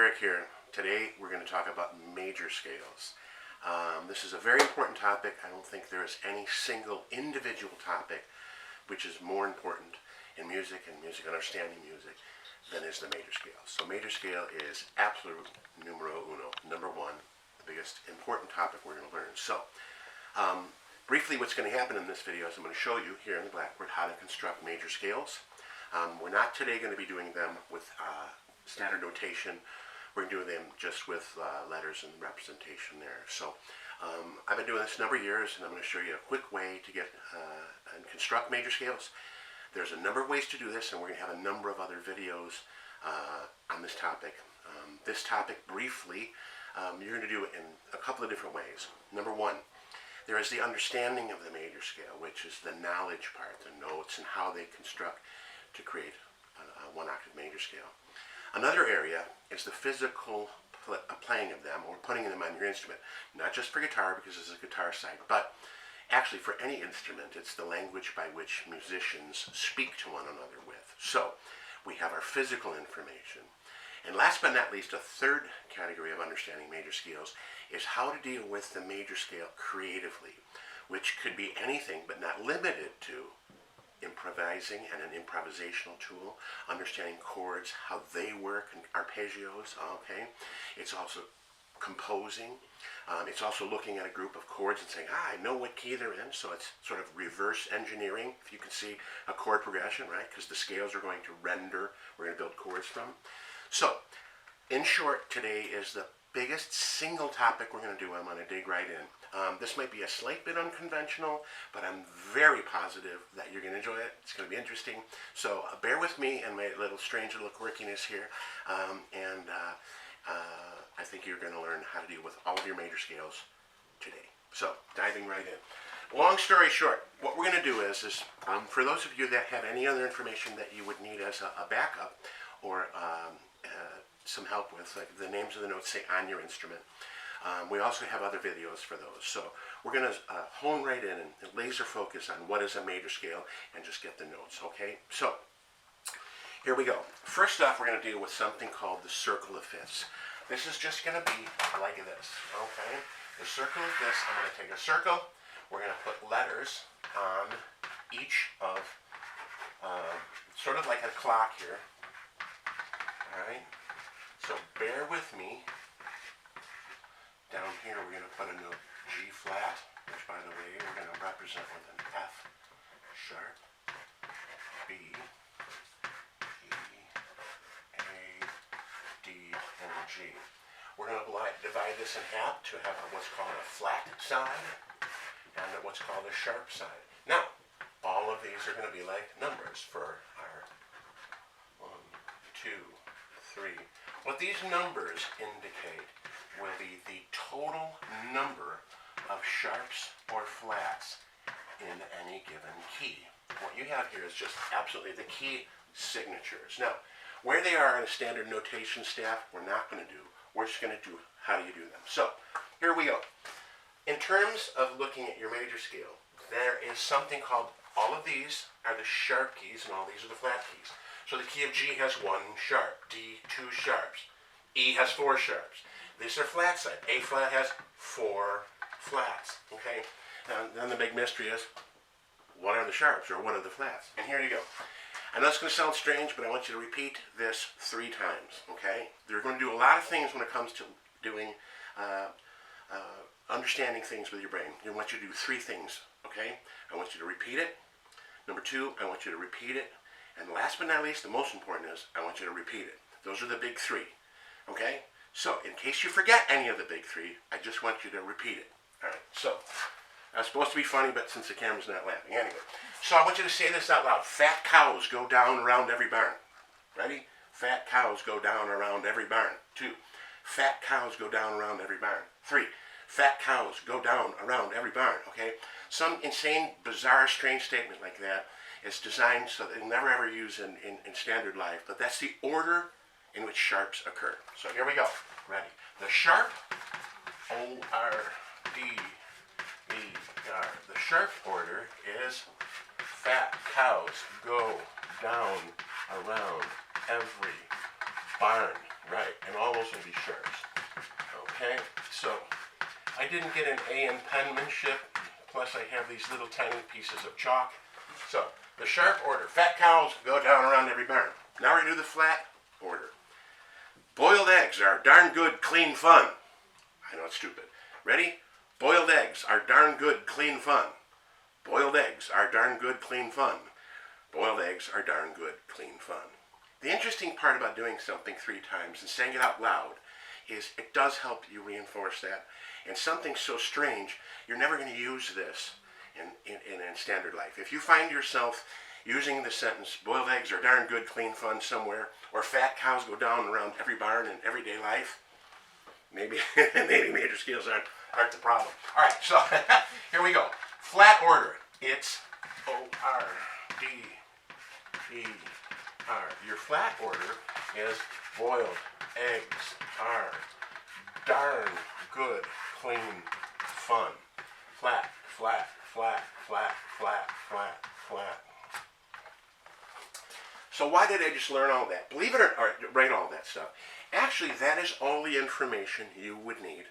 Eric here. Today we're going to talk about major scales. This is a very important topic. I don't think there is any single individual topic which is more important in music and music understanding music than is the major scale. So major scale is absolute numero uno, number one, the biggest important topic we're going to learn. So briefly what's going to happen in this video is I'm going to show you here in the blackboard how to construct major scales. We're not today going to be doing them with standard notation. We're going to do them just with letters and representation there. So I've been doing this a number of years, and I'm going to show you a quick way to get and construct major scales. There's a number of ways to do this, and we're going to have a number of other videos on this topic. This topic, briefly, you're going to do it in a couple of different ways. Number one, there is the understanding of the major scale, which is the knowledge part, the notes, and how they construct to create a one-octave major scale. Another area is the physical playing of them, or putting them on your instrument. Not just for guitar, because this is a guitar side, but actually for any instrument, it's the language by which musicians speak to one another with. So we have our physical information. And last but not least, a third category of understanding major scales is how to deal with the major scale creatively, which could be anything but not limited to improvising and an improvisational tool, understanding chords, how they work, and arpeggios, okay? It's also composing. It's also looking at a group of chords and saying, I know what key they're in, so it's sort of reverse engineering, if you can see a chord progression, right? Because the scales are going to render, we're going to build chords from. So, in short, today is the biggest single topic we're going to do. I'm going to dig right in. This might be a slight bit unconventional, but I'm very positive that you're going to enjoy it. It's going to be interesting. So bear with me and my strange little quirkiness here. I think you're going to learn how to deal with all of your major scales today. So diving right in. Long story short, what we're going to do is for those of you that have any other information that you would need as a backup or some help with, like the names of the notes say on your instrument. We also have other videos for those. So we're going to hone right in and laser focus on what is a major scale and just get the notes, okay? So here we go. First off, we're going to deal with something called the circle of fifths. This is just going to be like this, okay? The circle of fifths, I'm going to take a circle. We're going to put letters on each of, sort of like a clock here, all right? So bear with me. Down here we're going to put a note G flat, which by the way we're going to represent with an F sharp, B, E, A, D, and a G. We're going to divide this in half to have what's called a flat side and what's called a sharp side. Now, all of these are going to be like numbers for our 1, 2, 3. What these numbers indicate will be the total number of sharps or flats in any given key. What you have here is just absolutely the key signatures. Now, where they are in a standard notation staff, we're not going to do. We're just going to do how do you do them. So, here we go. In terms of looking at your major scale, there is something called, all of these are the sharp keys and all these are the flat keys. So the key of G has 1 sharp, D 2 sharps, E has 4 sharps. These are flat side. A flat has 4 flats, okay? And then the big mystery is, what are the sharps or what are the flats? And here you go. I know it's going to sound strange, but I want you to repeat this 3 times, okay? You're going to do a lot of things when it comes to doing, understanding things with your brain. I want you to do 3 things, okay? I want you to repeat it. Number 2, I want you to repeat it. And last but not least, the most important is, I want you to repeat it. Those are the big 3, okay? So, in case you forget any of the big 3, I just want you to repeat it. All right, so, I was supposed to be funny, but since the camera's not laughing. Anyway, so I want you to say this out loud. Fat cows go down around every barn. Ready? Fat cows go down around every barn. 2, fat cows go down around every barn. 3, fat cows go down around every barn, okay? Some insane, bizarre, strange statement like that is designed so that it'll never ever use in standard life, but that's the order in which sharps occur. So here we go. Ready? The sharp, O-R-D, E-R. The sharp order is fat cows go down around every barn, right, and all those will be sharps. Okay, so I didn't get an A in penmanship, plus I have these little tiny pieces of chalk. So, the sharp order. Fat cows go down around every barn. Now we're going to do the flat order. Boiled eggs are darn good, clean fun. I know it's stupid. Ready? Boiled eggs are darn good, clean fun. Boiled eggs are darn good, clean fun. Boiled eggs are darn good, clean fun. The interesting part about doing something 3 times and saying it out loud is it does help you reinforce that. And something so strange, you're never going to use this in standard life. If you find yourself using the sentence, boiled eggs are darn good, clean fun somewhere, or fat cows go down around every barn in everyday life, maybe major scales aren't the problem. All right, so here we go. Flat order. It's O-R-D-E-R. Your flat order is boiled eggs are darn good, clean fun. Flat, flat, flat, flat, flat, flat, flat. So why did I just learn all that? Believe it or write all that stuff. Actually, that is all the information you would need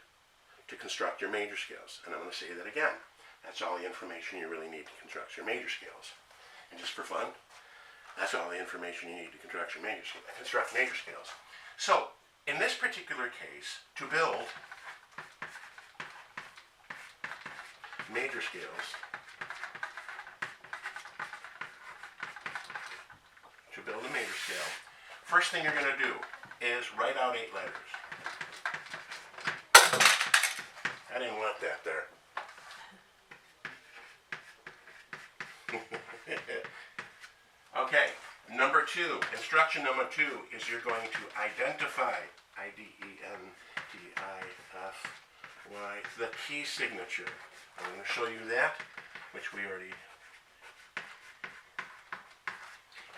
to construct your major scales. And I'm going to say that again. That's all the information you really need to construct your major scales. And just for fun, that's all the information you need to construct your major scales. So, in this particular case, to build major scales, first thing you're going to do is write out 8 letters. I didn't want that there. Okay, number 2, instruction number 2 is you're going to identify, I-D-E-N-T-I-F-Y, the key signature. I'm going to show you that, which we already.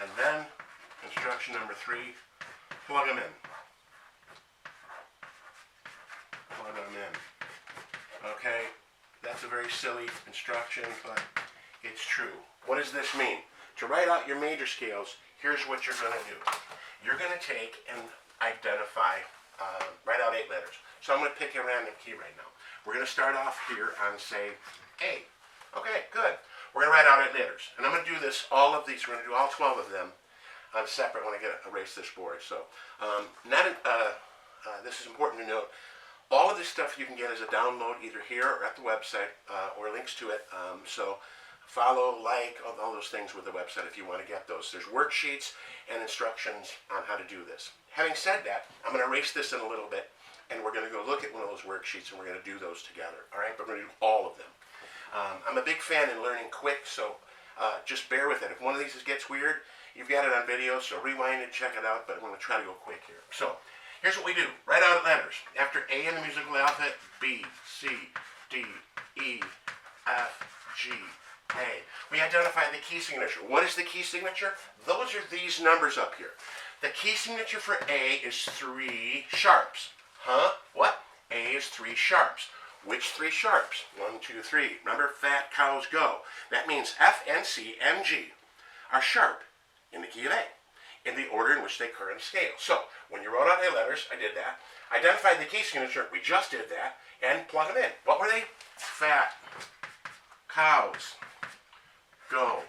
And then, instruction number 3, plug them in. Plug them in. Okay, that's a very silly instruction, but it's true. What does this mean? To write out your major scales, here's what you're going to do. You're going to take and identify, write out 8 letters. So I'm going to pick a random key right now. We're going to start off here on, say, A. Okay, good. We're going to write out 8 letters. And I'm going to do this, all of these, we're going to do all 12 of them separate when I erase this board. So, this is important to note. All of this stuff you can get as a download either here or at the website or links to it. So follow, like, all those things with the website if you want to get those. There's worksheets and instructions on how to do this. Having said that, I'm going to erase this in a little bit, and we're going to go look at one of those worksheets, and we're going to do those together. All right, but we're going to do all of them. I'm a big fan in learning quick, so just bear with it. If one of these gets weird, you've got it on video, so rewind and check it out, but I'm going to try to go quick here. So here's what we do. Write out letters. After A in the musical alphabet, B, C, D, E, F, G, A. We identify the key signature. What is the key signature? Those are these numbers up here. The key signature for A is 3 sharps. Huh? What? A is 3 sharps. Which 3 sharps? 1, 2, 3. Remember, fat cows go. That means F and C and G are sharp in the key of A, in the order in which they occur in the scale. So, when you wrote out A letters, I did that. Identified the key signature, we just did that, and plug them in. What were they? Fat cows go.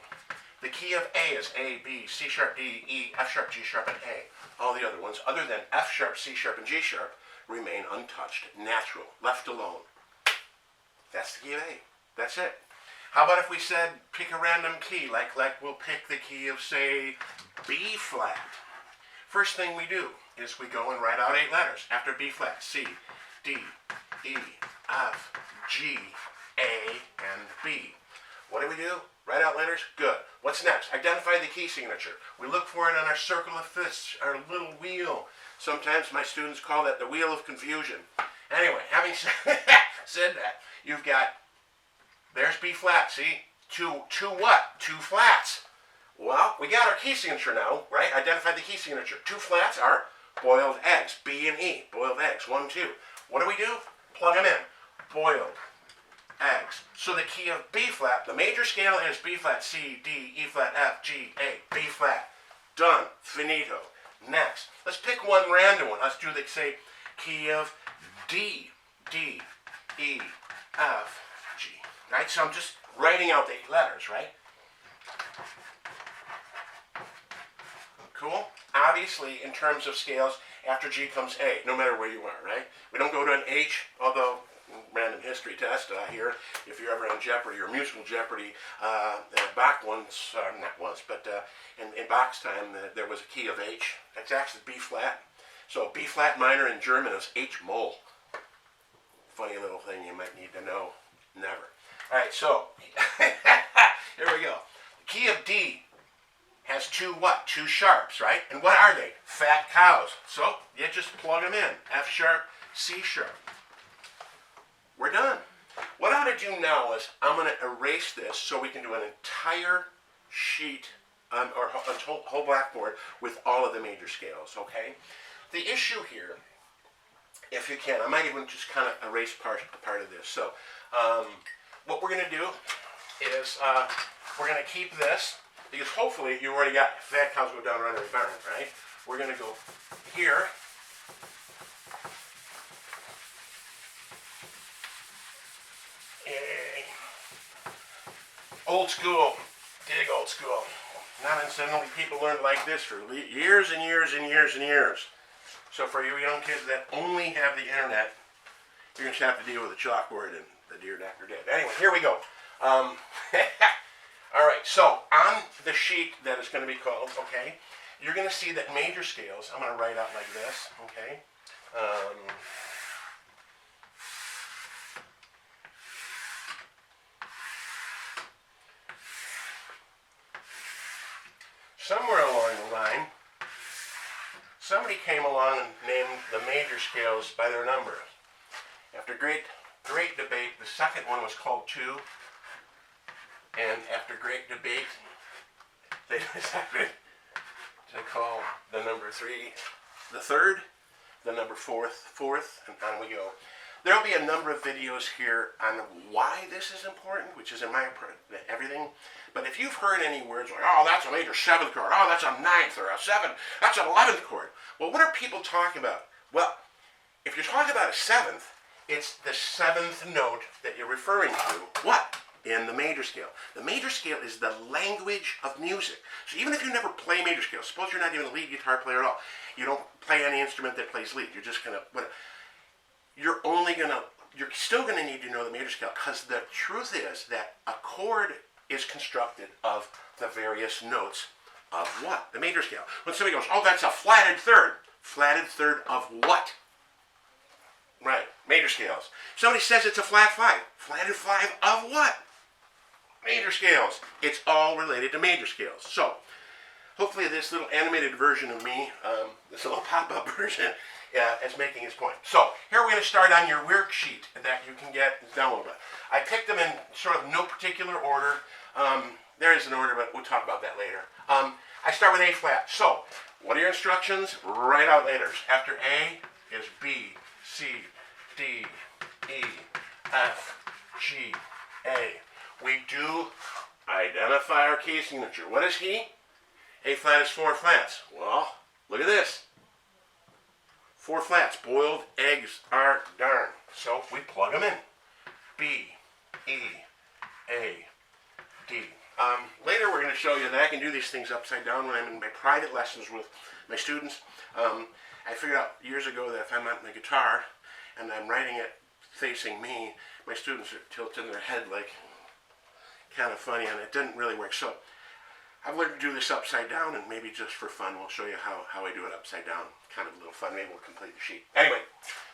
The key of A is A, B, C sharp, D, E, F sharp, G sharp, and A. All the other ones, other than F sharp, C sharp, and G sharp, remain untouched, natural, left alone. That's the key of A. That's it. How about if we said pick a random key, like we'll pick the key of, say, B flat. First thing we do is we go and write out 8 letters. After B flat, C, D, E, F, G, A, and B. What do? Write out letters? Good. What's next? Identify the key signature. We look for it on our circle of fifths, our little wheel. Sometimes my students call that the wheel of confusion. Anyway, having said that, you've got, there's B flat, see? Two what? 2 flats. Well, we got our key signature now, right? Identify the key signature. 2 flats are boiled eggs, B and E, boiled eggs, 1, 2. What do? Plug them in. Boiled eggs. So the key of B flat, the major scale is B flat, C, D, E flat, F, G, A, B flat. Done. Finito. Next, let's pick one random one. Let's do the, say, key of D, D, E, F, G. Right? So I'm just writing out the 8 letters, right? Cool? Obviously, in terms of scales, after G comes A, no matter where you are, right? We don't go to an H, although random history test here, if you're ever on Jeopardy or musical Jeopardy, back once, not once, but in Bach's time, there was a key of H. That's actually B flat. So B flat minor in German is H mol. Funny little thing you might need to know. Never. All right, so here we go. The key of D has 2 what? 2 sharps, right? And what are they? Fat cows. So you just plug them in. F sharp, C sharp. We're done. What I'm going to do now is I'm going to erase this so we can do an entire sheet or a whole blackboard with all of the major scales, okay? The issue here, if you can, I might even just kind of erase part of this. So what we're going to do is we're going to keep this, because hopefully you already got fat cows go down around every barn, right? We're going to go here. Old school, dig old school. Not incidentally, people learned like this for years and years and years and years. So for you young kids that only have the internet, you're going to have to deal with the chalkboard and the Dear Dr. Dead. Anyway, here we go. All right, so on the sheet that is going to be called, okay, you're going to see that major scales, I'm going to write out like this, okay. Somewhere along the line, somebody came along and named the major scales by their number. After great debate, the second one was called 2, and after great debate, they decided to call the number 3 the third, the number fourth, and on we go. There will be a number of videos here on why this is important, which is in my everything. But if you've heard any words like, oh, that's a major 7th chord, oh, that's a 9th or a 7th, that's an 11th chord. Well, what are people talking about? Well, if you're talking about a 7th, it's the 7th note that you're referring to. What? In the major scale. The major scale is the language of music. So even if you never play major scale, suppose you're not even a lead guitar player at all, you don't play any instrument that plays lead, you're just going to, you're still going to need to know the major scale, because the truth is that a chord is constructed of the various notes of what? The major scale. When somebody goes, oh, that's a flatted third. Flatted third of what? Right, major scales. Somebody says it's a flat 5. Flatted 5 of what? Major scales. It's all related to major scales. So, hopefully this little animated version of me, this little pop-up version, is making his point. So, here we're going to start on your worksheet that you can get downloaded. I picked them in sort of no particular order. There is an order, but we'll talk about that later. I start with A flat. So, what are your instructions? Write out letters. After A is B, C, D, E, F, G, A. We do identify our key signature. What is he? A flat is 4 flats. Well, look at this. 4 flats. Boiled eggs are darn. So we plug them in. B, E, A, D. Later we're going to show you that I can do these things upside down when I'm in my private lessons with my students. I figured out years ago that if I'm on the guitar and I'm writing it facing me, my students are tilting their head like kind of funny, and it didn't really work. So I've learned to do this upside down, and maybe just for fun we'll show you how I do it upside down. Kind of a little fun. Maybe we'll complete the sheet. Anyway,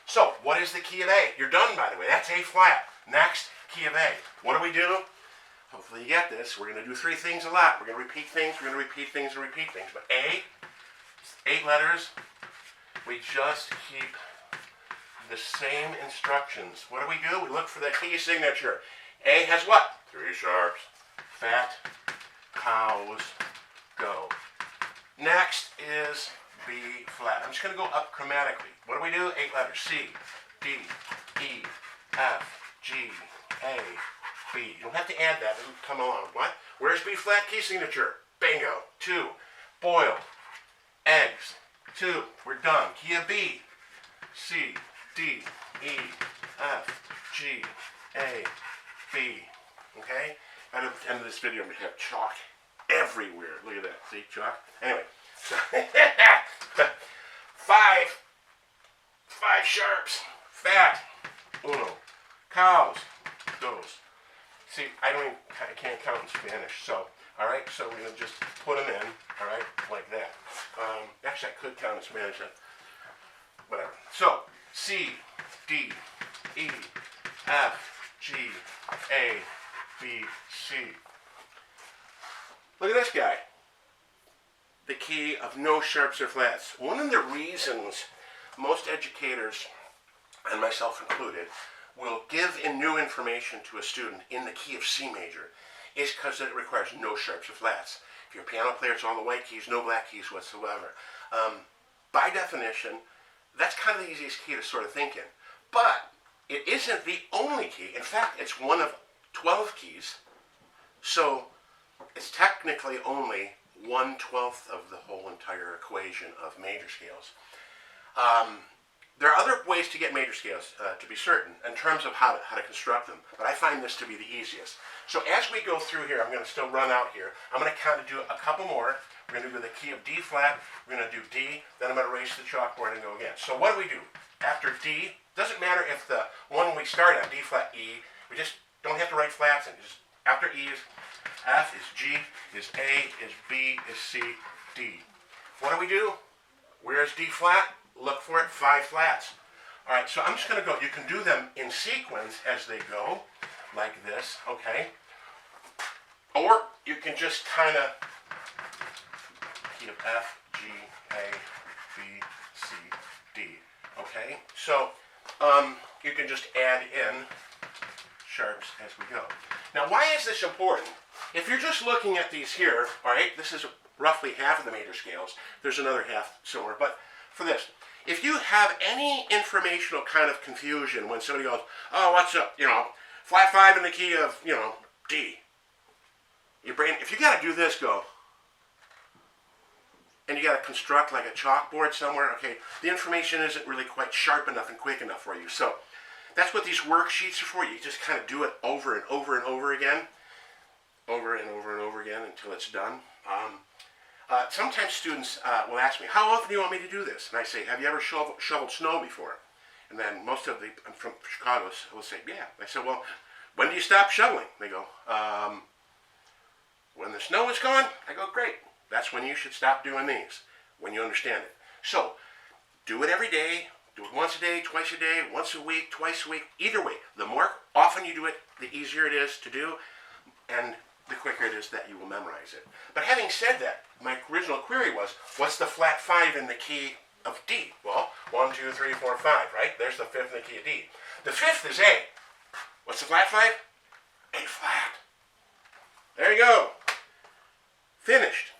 so what is the key of A? You're done, by the way. That's A flat. Next, key of A. What do? Hopefully you get this. We're going to do 3 things a lot. We're going to repeat things, we're going to repeat things, and repeat things. But A, 8 letters, we just keep the same instructions. What do? We look for the key signature. A has what? 3 sharps. Fat cows go. Next is B flat. I'm just going to go up chromatically. What do? 8 letters. C, D, E, F, G, A, B. You don't have to add that. It'll come along. What? Where's B flat key signature? Bingo. 2. Boiled eggs 2, we're done. Key of B, C, D, E, F, G, A, B. Okay? At the end of this video, I'm going to have chalk everywhere. Look at that. See, chalk? Anyway. So five sharps. Fat. Uno. Cows. Dos. See, I can't count in Spanish. So, all right. So we're gonna just put them in. All right, like that. Actually, I could count in Spanish. Whatever. So C, D, E, F, G, A, B, C. Look at this guy. The key of no sharps or flats. One of the reasons most educators, and myself included, will give in new information to a student in the key of C major is because it requires no sharps or flats. If you're a piano player, it's all the white keys, no black keys whatsoever. By definition, that's kind of the easiest key to sort of think in. But it isn't the only key. In fact, it's one of 12 keys. So it's technically only 1/12 of the whole entire equation of major scales. There are other ways to get major scales, to be certain, in terms of how to construct them, but I find this to be the easiest. So as we go through here, I'm going to still run out here. I'm going to kind of do a couple more. We're going to do the key of D flat, we're going to do D, then I'm going to erase the chalkboard and go again. So what do? After D, doesn't matter if the one we start at, D flat, E, we just don't have to write flats in. Just after E is F, is G, is A, is B, is C, D. What do? Where's D flat? Look for it, 5 flats. All right, so I'm just going to go. You can do them in sequence as they go, like this, okay? Or you can just kind of key of F, G, A, B, C, D, okay? So you can just add in sharps as we go. Now, why is this important? If you're just looking at these here, all right, this is roughly half of the major scales. There's another half somewhere, but for this, if you have any informational kind of confusion when somebody goes, oh, what's up, flat 5 in the key of, D. Your brain, if you got to do this, go, and you got to construct like a chalkboard somewhere, okay, the information isn't really quite sharp enough and quick enough for you. So that's what these worksheets are for. You just kind of do it over and over and over again, over and over and over again until it's done. Sometimes students will ask me, how often do you want me to do this? And I say, have you ever shoveled snow before? And then most of I'm from Chicago, will say, yeah. I said, well, when do you stop shoveling? They go, when the snow is gone. I go, great. That's when you should stop doing these, when you understand it. So, do it every day. Do it once a day, twice a day, once a week, twice a week. Either way, the more often you do it, the easier it is to do, and the quicker it is that you will memorize it. But having said that, my original query was, what's the flat 5 in the key of D? Well, 1, 2, 3, 4, 5, right? There's the 5th in the key of D. The 5th is A. What's the flat 5? A flat. There you go. Finished.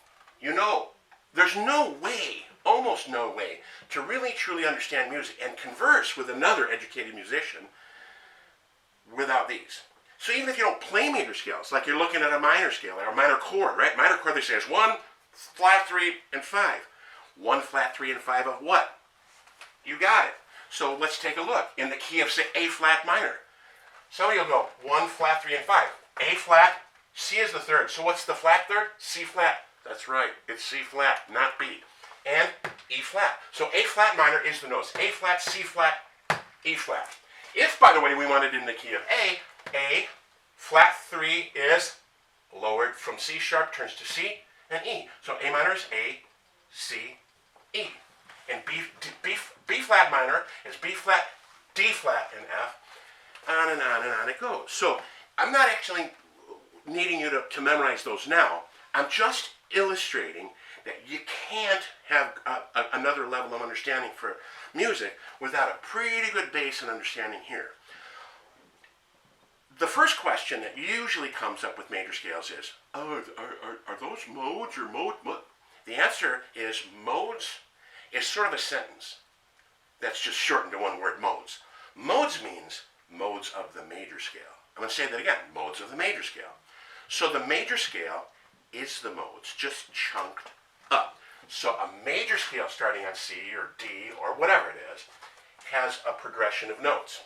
There's no way, almost no way, to really truly understand music and converse with another educated musician without these. So even if you don't play major scales, like you're looking at a minor scale or a minor chord, right? Minor chord, they say is 1, flat 3, and 5. 1, flat 3, and 5 of what? You got it. So let's take a look. In the key of, say, A flat minor. Somebody will go 1, flat 3, and 5. A flat, C is the 3rd. So what's the flat 3rd? C flat. That's right. It's C flat, not B. And E flat. So A flat minor is the notes. A flat, C flat, E flat. If, by the way, we wanted in the key of A flat 3 is lowered from C sharp, turns to C and E. So A minor is A, C, E. And B flat minor is B flat, D flat, and F. On and on and on it goes. So I'm not actually needing you to memorize those now. I'm just illustrating that you can't have another level of understanding for music without a pretty good base and understanding here. The first question that usually comes up with major scales is, are those modes or mode? The answer is modes is sort of a sentence that's just shortened to one word, modes. Modes means modes of the major scale. I'm going to say that again, modes of the major scale. So the major scale is the modes, just chunked up. So a major scale starting on C or D or whatever it is has a progression of notes.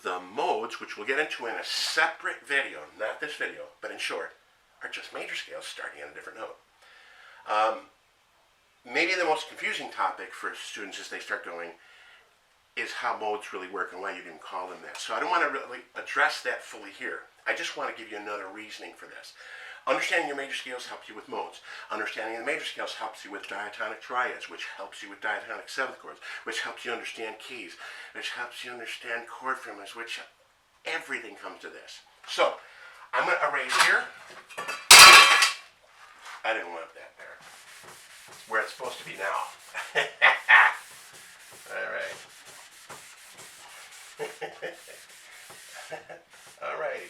The modes, which we'll get into in a separate video, not this video, but in short, are just major scales starting on a different note. Maybe the most confusing topic for students as they start going is how modes really work and why you didn't call them that. So I don't want to really address that fully here. I just want to give you another reasoning for this. Understanding your major scales helps you with modes. Understanding the major scales helps you with diatonic triads, which helps you with diatonic seventh chords, which helps you understand keys, which helps you understand chord families, which everything comes to this. So I'm going to erase here. I didn't want that there. It's where it's supposed to be now. All right. All righty.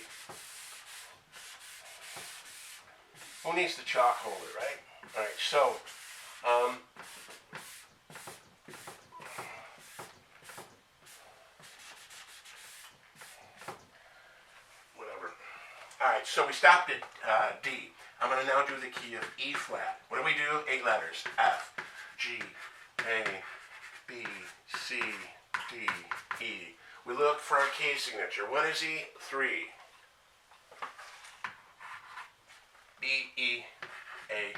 Who needs the chalk holder, right? All right, so, whatever. All right, so we stopped at D. I'm going to now do the key of E flat. What do we do? 8 letters. F, G, A, B, C, D, E. We look for our key signature. What is E? 3. B, E, A.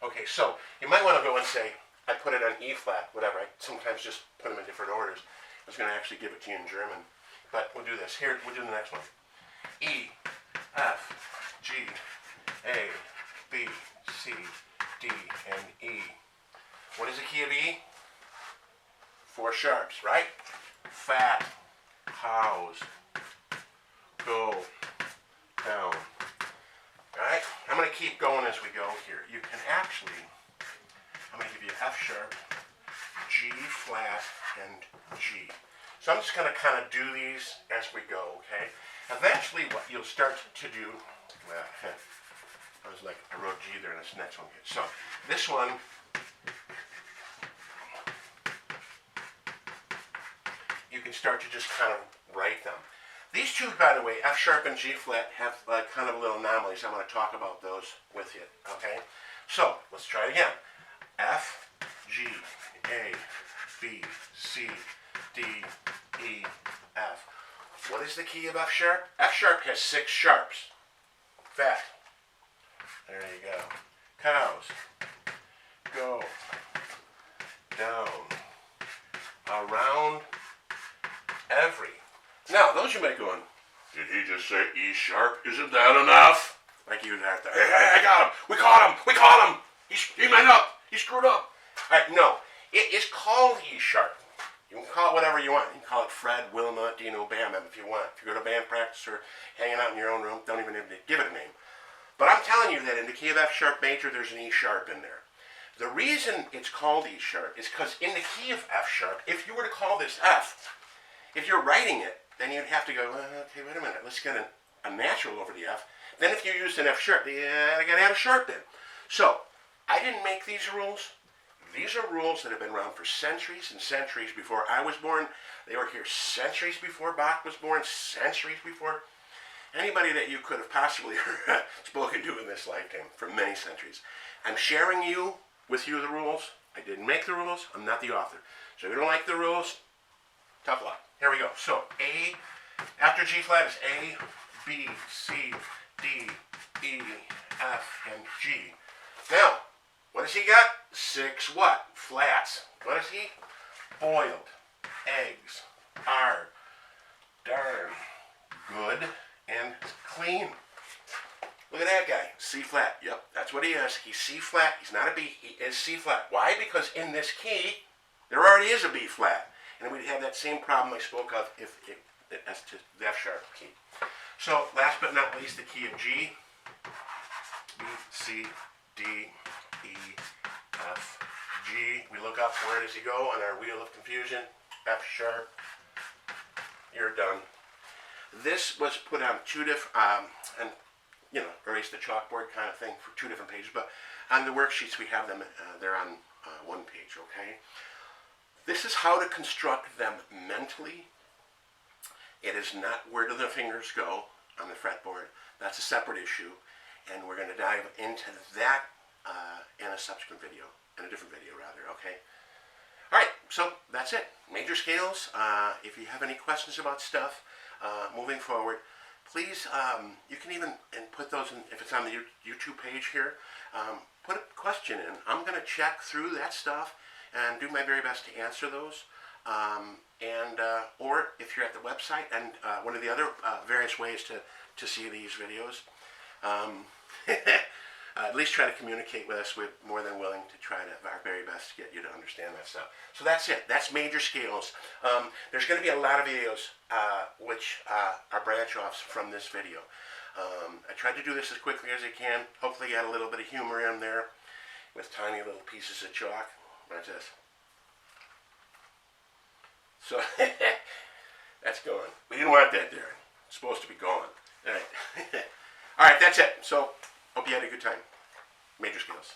Okay, so you might want to go and say, I put it on E flat, whatever. I sometimes just put them in different orders. I was going to actually give it to you in German. But we'll do this. Here, we'll do the next one. E, F, G, A, B, C, D, and E. What is the key of E? 4 sharps, right? Fat, house, go, down. Alright, I'm going to keep going as we go here. You can actually, I'm going to give you F sharp, G flat, and G. So I'm just going to kind of do these as we go, okay? Eventually what you'll start to do, well, I was like, I wrote G there and this next one. So this one, you can start to just kind of write them. These two, by the way, F sharp and G flat, have kind of little anomalies. I'm going to talk about those with you, okay? So, let's try it again. F, G, A, B, C, D, E, F. What is the key of F sharp? F sharp has 6 sharps. Fat. There you go. Cows. Go. Down. Around. Every. Now, those you might go on, did he just say E sharp? Isn't that enough? Like you'd have to, hey, I got him. We caught him. We caught him. He messed up. He screwed up. All right, no. It is called E sharp. You can call it whatever you want. You can call it Fred, Wilma, Dino, Bam Bam if you want. If you go to band practice or hanging out in your own room, don't even give it a name. But I'm telling you that in the key of F sharp major, there's an E sharp in there. The reason it's called E sharp is because in the key of F sharp, if you were to call this F, if you're writing it, then you'd have to go, okay, wait a minute, let's get a natural over the F. Then if you used an F sharp, I got to add a sharp in. So, I didn't make these rules. These are rules that have been around for centuries and centuries before I was born. They were here centuries before Bach was born, centuries before anybody that you could have possibly spoken to in this lifetime for many centuries. I'm sharing with you the rules. I didn't make the rules. I'm not the author. So if you don't like the rules, tough luck. Here we go. So A, after G flat is A, B, C, D, E, F, and G. Now, what has he got? 6 what? Flats. What is he? Boiled. Eggs. Are. Darn. Good. And clean. Look at that guy. C flat. Yep, that's what he is. He's C flat. He's not a B. He is C flat. Why? Because in this key, there already is a B flat. And we'd have that same problem I spoke of as to the F sharp key. So, last but not least, the key of G. B, C, D, E, F, G. We look up, where does he go on our wheel of confusion? F sharp. You're done. This was put on 2 different, and erase the chalkboard kind of thing for 2 different pages, but on the worksheets we have them, they're on 1 page, okay? This is how to construct them mentally. It is not where do the fingers go on the fretboard. That's a separate issue, and we're going to dive into that in a subsequent video, in a different video rather, okay? All right, so that's it. Major scales. If you have any questions about stuff moving forward, please, you can even put those in, if it's on the YouTube page here, put a question in. I'm going to check through that stuff and do my very best to answer those. Or if you're at the website, and one of the other various ways to see these videos, at least try to communicate with us. We're more than willing to try to our very best to get you to understand that stuff. So that's it. That's major scales. There's going to be a lot of videos which are branch-offs from this video. I tried to do this as quickly as I can. Hopefully add a little bit of humor in there with tiny little pieces of chalk. Watch this. So that's gone. We didn't want that there. It's supposed to be gone. All right. All right, that's it. So hope you had a good time. Major scales.